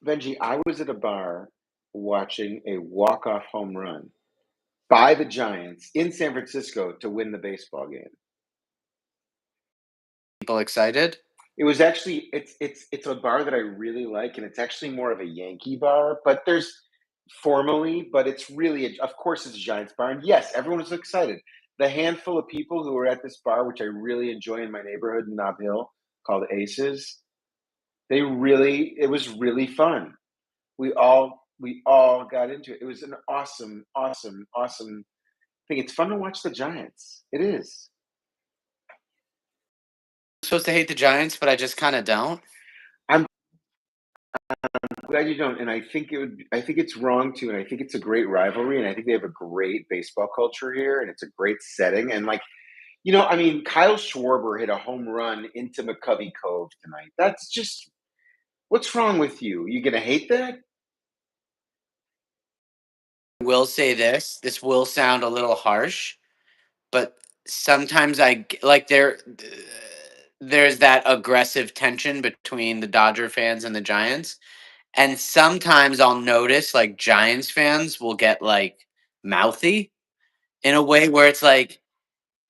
Benji, I was at a bar watching a walk-off home run by the Giants in San Francisco to win the baseball game. People excited? It was actually it's a bar that I really like, and it's actually more of a Yankee bar, but there's formally, but it's really, of course, it's a Giants bar, and yes, everyone was excited. The handful of people who were at this bar, which I really enjoy in my neighborhood in Nob Hill, called Aces, it was really fun. We all got into it. It was an awesome, awesome, awesome thing. It's fun to watch the Giants. It is. I'm supposed to hate the Giants, but I just kind of don't. I'm glad you don't, and I think it's wrong too, and I think it's a great rivalry, and I think they have a great baseball culture here, and it's a great setting. And like, I mean, Kyle Schwarber hit a home run into McCovey Cove tonight. That's just what's wrong with you? You gonna hate that? I will say this. This will sound a little harsh, but sometimes like there's that aggressive tension between the Dodger fans and the Giants. And sometimes I'll notice like Giants fans will get like mouthy in a way where it's like,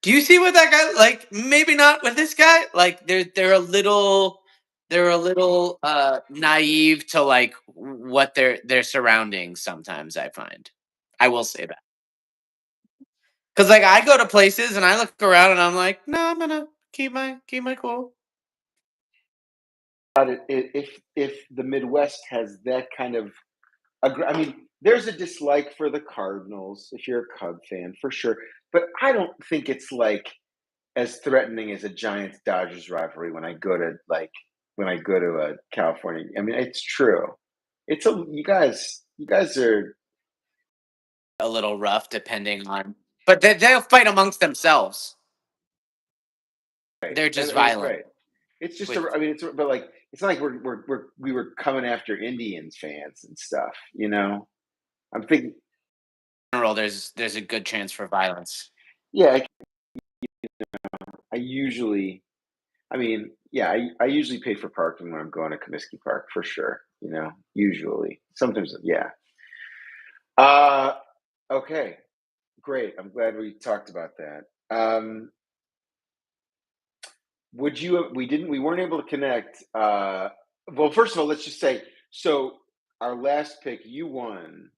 do you see what that guy like? Maybe not with this guy. Like they're a little naive to like what their surroundings sometimes, I find. I will say that. Cuz like I go to places and I look around and I'm like, "No, I'm going to keep my cool." But if the Midwest has that kind of, I mean, there's a dislike for the Cardinals if you're a Cub fan for sure, but I don't think it's like as threatening as a Giants Dodgers rivalry when I go to California. I mean, it's true. It's a you guys are A little rough depending on, but they'll fight amongst themselves. right, They're and, just and it's violent. right. It's just With I mean, but like it's not like we were coming after Indians fans and stuff. I'm thinking, general, there's a good chance for violence. yeah, I usually, I mean, yeah, I usually pay for parking when I'm going to Comiskey Park for sure. Usually, sometimes, yeah. Uh, okay, great. I'm glad we talked about that. Would you? We weren't able to connect. Well, first of all, let's just say so. Our last pick, you won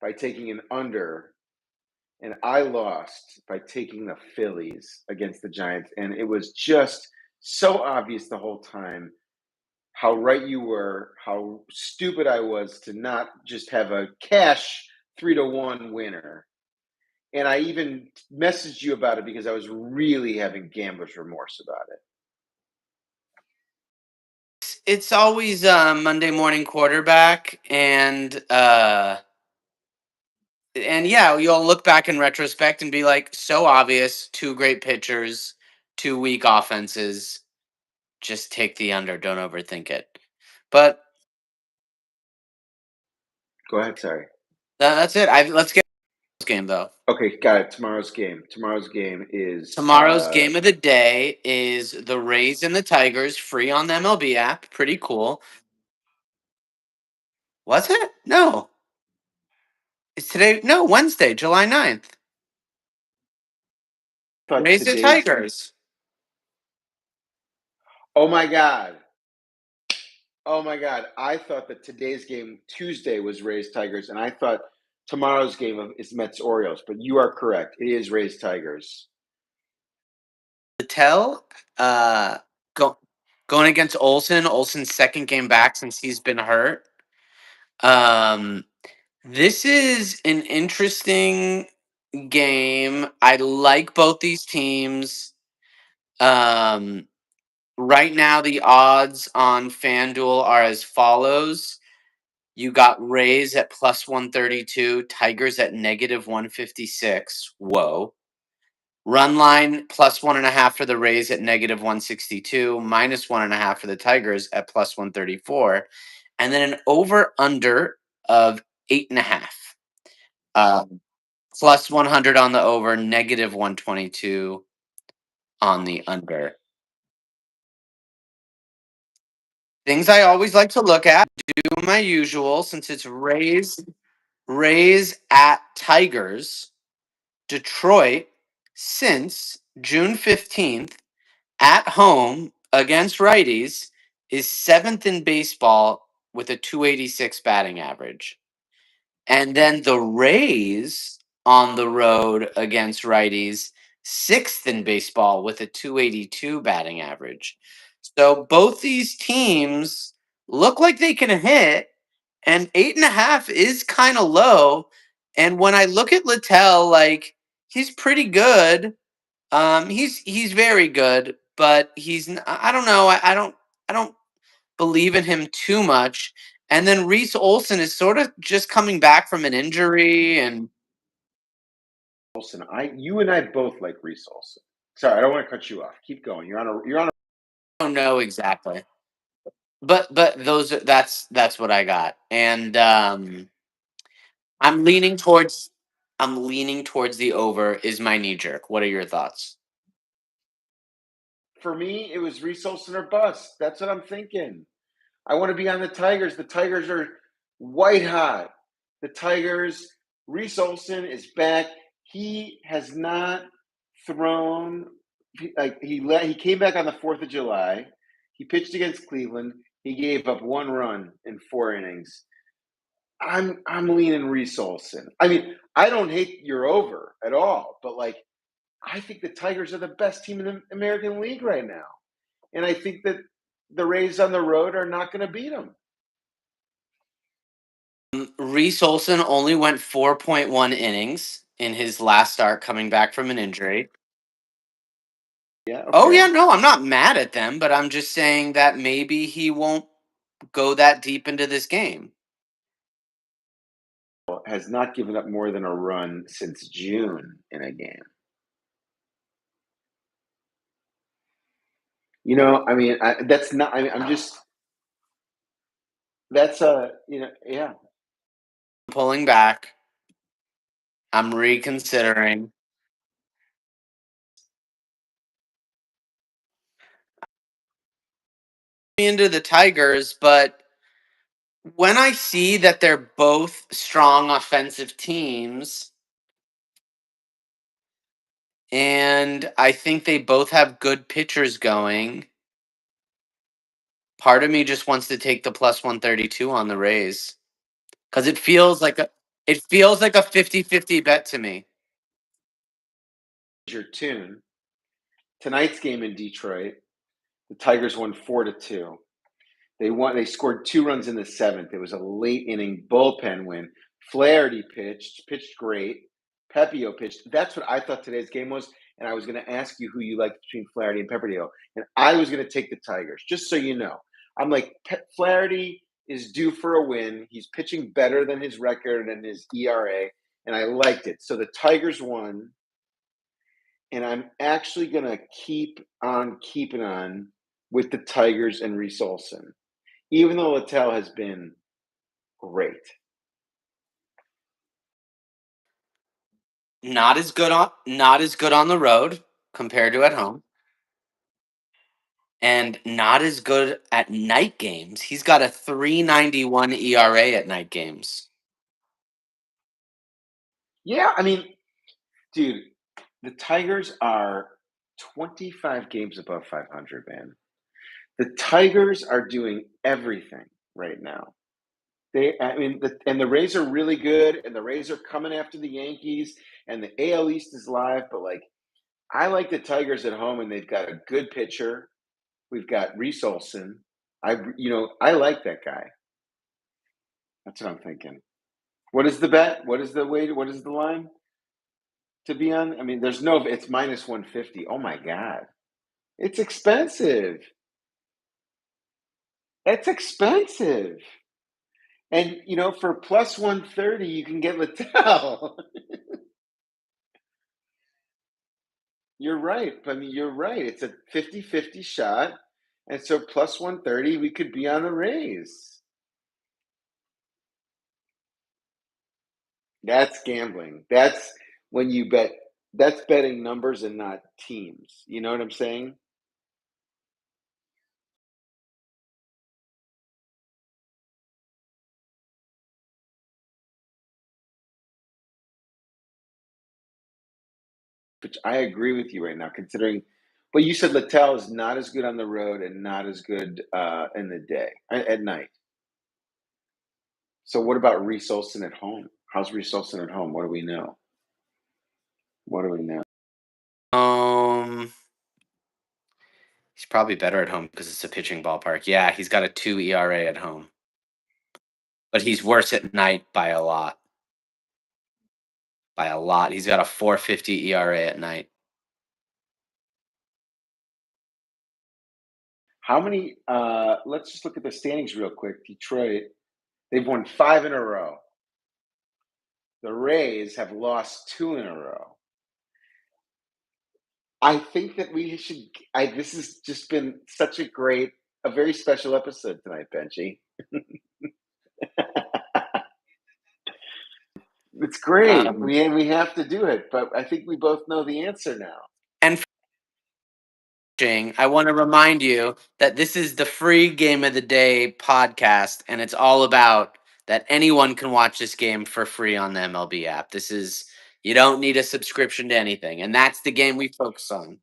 by taking an under, and I lost by taking the Phillies against the Giants, and it was just so obvious the whole time how right you were, how stupid I was to not just have a cash 3-1 winner. And I even messaged you about it because I was really having gambler's remorse about it. It's always Monday morning quarterback, and yeah, you'll look back in retrospect and be like, so obvious, two great pitchers, two weak offenses. Just take the under, don't overthink it. But Go ahead, sorry. that's it. Let's get this game though. Okay, got it. Tomorrow's game. Tomorrow's game is Tomorrow's game of the day is the Rays and the Tigers, free on the MLB app. Pretty cool. Was it? No. It's today. No, Wednesday, July 9th. thought Rays and today's Tigers. Oh my god. Oh my god. I thought that today's game Tuesday was Rays Tigers, and I thought tomorrow's game is Mets Orioles, but you are correct. It is Rays Tigers. Tell, go, going against Olsen. Olsen's second game back since he's been hurt. Um, this is an interesting game. I like both these teams. Um, right now, the odds on FanDuel are as follows. You got Rays at plus 132, Tigers at negative 156. Whoa. Run line plus 1.5 for the Rays at negative 162, minus 1.5 for the Tigers at plus 134, and then an over under of 8.5. Plus 100 on the over, negative 122 on the under. Things I always like to look at. do my usual since it's Rays at Tigers. Detroit since June 15th at home against righties is seventh in baseball with a 286 batting average. And then the Rays on the road against righties, sixth in baseball with a 282 batting average. So both these teams look like they can hit, and 8.5 is kind of low. And when I look at Littell, like he's pretty good. He's very good, but I don't know. I don't believe in him too much. And then Reese Olson is sort of just coming back from an injury, and Olsen, you and I both like Reese Olsen. Sorry, I don't want to cut you off. Keep going. You're on a I don't know exactly. But that's what I got, and I'm leaning towards I'm leaning towards the over. Is my knee jerk? What are your thoughts? For me, it was Reese Olsen or bust. That's what I'm thinking. I want to be on the Tigers. The Tigers are white hot. The Tigers, Reese Olsen is back. He has not thrown he came back on the 4th of July. He pitched against Cleveland. He gave up 1 run in 4 innings. I'm leaning Reese Olsen. I mean, I don't hate your over at all, but like I think the Tigers are the best team in the American League right now. And I think that the Rays on the road are not going to beat them. Reese Olson only went 4.1 innings in his last start coming back from an injury. Yeah, Oh yeah, okay. no, I'm not mad at them, but I'm just saying that maybe he won't go that deep into this game. Has not given up more than a run since June in a game. I mean, that's not. I mean, I'm just. That's yeah. Pulling back. I'm reconsidering into the Tigers, but when I see that they're both strong offensive teams, and I think they both have good pitchers going, part of me just wants to take the plus 132 on the Rays because it feels like a 50-50 bet to me. Your tune tonight's game in Detroit. The Tigers won 4-2. They won. They scored 2 runs in the seventh. It was a late inning bullpen win. Flaherty pitched great. Pepio pitched. That's what I thought today's game was. And I was going to ask you who you liked between Flaherty and Pepio. And I was going to take the Tigers, just so you know. I'm like, Flaherty is due for a win. He's pitching better than his record and his ERA. And I liked it. So the Tigers won. And I'm actually going to keep on keeping on with the Tigers and Reese Olson, even though Littell has been great. Not as good on the road compared to at home, and not as good at night games. He's got a 3.91 ERA at night games. Yeah, I mean, dude, the Tigers are 25 games above 500, man. The Tigers are doing everything right now. And the Rays are really good, and the Rays are coming after the Yankees, and the AL East is live. But like, I like the Tigers at home, and they've got a good pitcher. We've got Reese Olson. I like that guy. That's what I'm thinking. What is the bet? What is the weight? What is the line to be on? I mean, it's minus 150. Oh my God. It's expensive. It's expensive. And, for plus 130, you can get Littell. You're right. I mean, you're right. It's a 50-50 shot. And so plus 130, we could be on the Rays. That's gambling. That's when you bet. That's betting numbers and not teams. You know what I'm saying? which I agree with you right now, considering. But you said Littell is not as good on the road and not as good in the day at night. So what about Reese Olson at home? How's Reese Olson at home? What do we know? What do we know? Um, he's probably better at home because it's a pitching ballpark. Yeah, he's got a 2 ERA at home, but he's worse at night by a lot. By a lot. He's got a 4.50 ERA at night. How many? Let's just look at the standings real quick. Detroit, they've won 5 in a row. The Rays have lost 2 in a row. I think that we should. This has just been such a very special episode tonight, Benji. It's great. Um, We have to do it, but I think we both know the answer now. and I want to remind you that this is the free game of the day podcast, and it's all about that anyone can watch this game for free on the MLB app. This is you don't need a subscription to anything, and that's the game we focus on.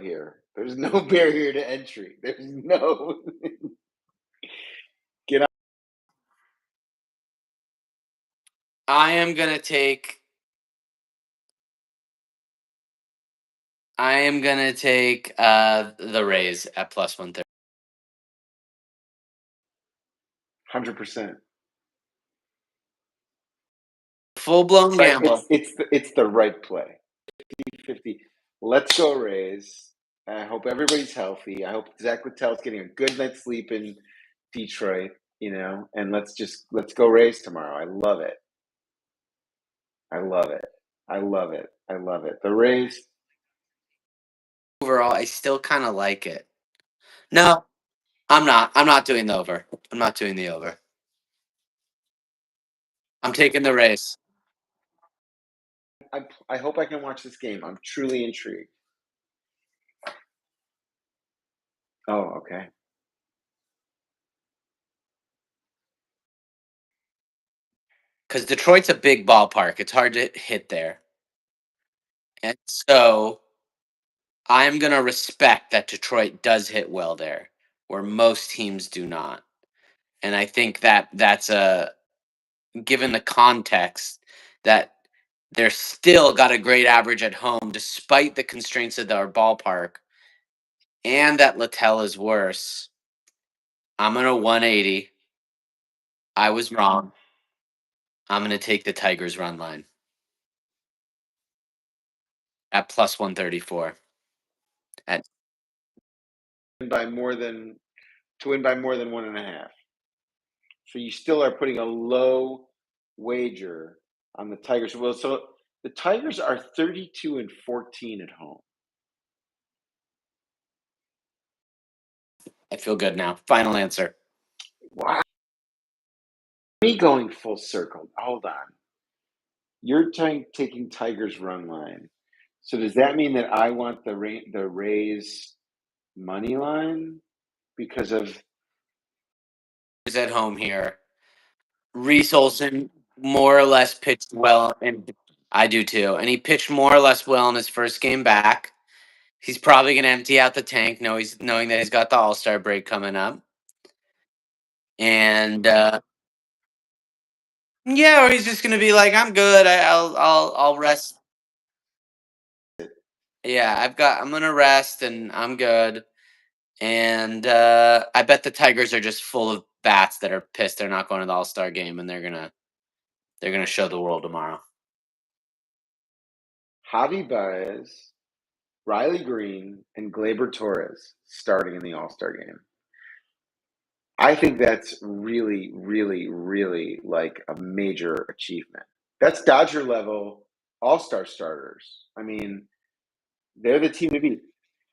Here, there's no barrier to entry. There's no get out. I am gonna take. The Rays at plus 130. 100%. Full blown Right. gamble. It's the right play. 50-50. Let's go Rays. I hope everybody's healthy. I hope Zach Littell's getting a good night's sleep in Detroit, and let's go Rays tomorrow. I love it. I love it. I love it. I love it. The Rays. Overall, I still kind of like it. No, I'm not. I'm not doing the over. I'm not doing the over. I'm taking the Rays. I hope I can watch this game. I'm truly intrigued. Oh, okay. Because Detroit's a big ballpark. It's hard to hit there. And so I'm going to respect that Detroit does hit well there, where most teams do not. And I think that that's given the context that they're still got a great average at home despite the constraints of their ballpark and that Littell is worse. I'm going to 180. I was wrong. I'm going to take the Tigers run line at plus 134. At By more than to win by more than 1.5. So you still are putting a low wager on the Tigers. Well, so the Tigers are 32-14 at home. I feel good now. Final answer. Wow. Me going full circle. Hold on. You're taking Tigers run line. So does that mean that I want the Rays money line because of At home here. Reese Olson more or less pitched well, and I do too. And he pitched more or less well in his first game back. He's probably going to empty out the tank, knowing that he's got the All Star break coming up. And yeah, or he's just going to be like, "I'm good. I'll rest." Yeah, I'm going to rest, and I'm good. And I bet the Tigers are just full of bats that are pissed they're not going to the All Star game, and they're gonna show the world tomorrow. Javi Baez, Riley Green, and Gleyber Torres starting in the All-Star game. I think that's really, really, really like a major achievement. That's Dodger level All-Star starters. I mean, they're the team to beat.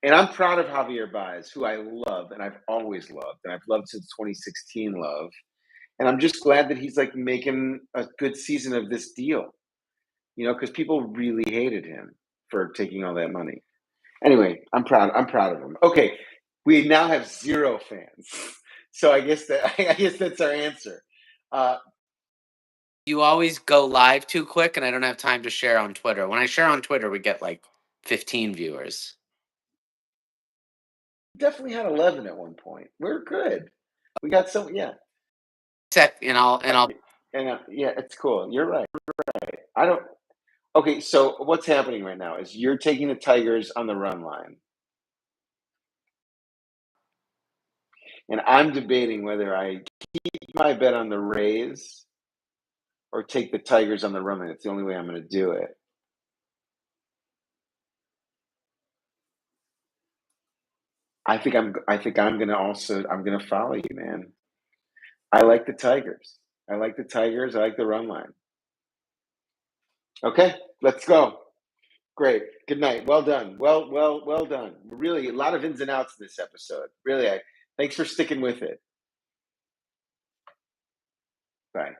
And I'm proud of Javier Baez, who I love and I've always loved, and I've loved since 2016 love. And I'm just glad that he's like making a good season of this deal, because people really hated him for taking all that money. Anyway, I'm proud of him. Okay, we now have 0 fans, so I guess that's our answer. You always go live too quick, and I don't have time to share on Twitter. When I share on Twitter, we get like 15 viewers. Definitely had 11 at one point. We're good. We got some, yeah. And I'll And yeah, it's cool. You're right. I don't. Okay, so what's happening right now is you're taking the Tigers on the run line, and I'm debating whether I keep my bet on the Rays or take the Tigers on the run line. It's the only way I'm going to do it. I think I'm gonna also I'm gonna follow you, man. I like the Tigers. I like the Tigers. I like the run line. Okay, let's go. Great. Good night. Well done. Well done. Really, a lot of ins and outs in this episode. Really, thanks for sticking with it. Bye.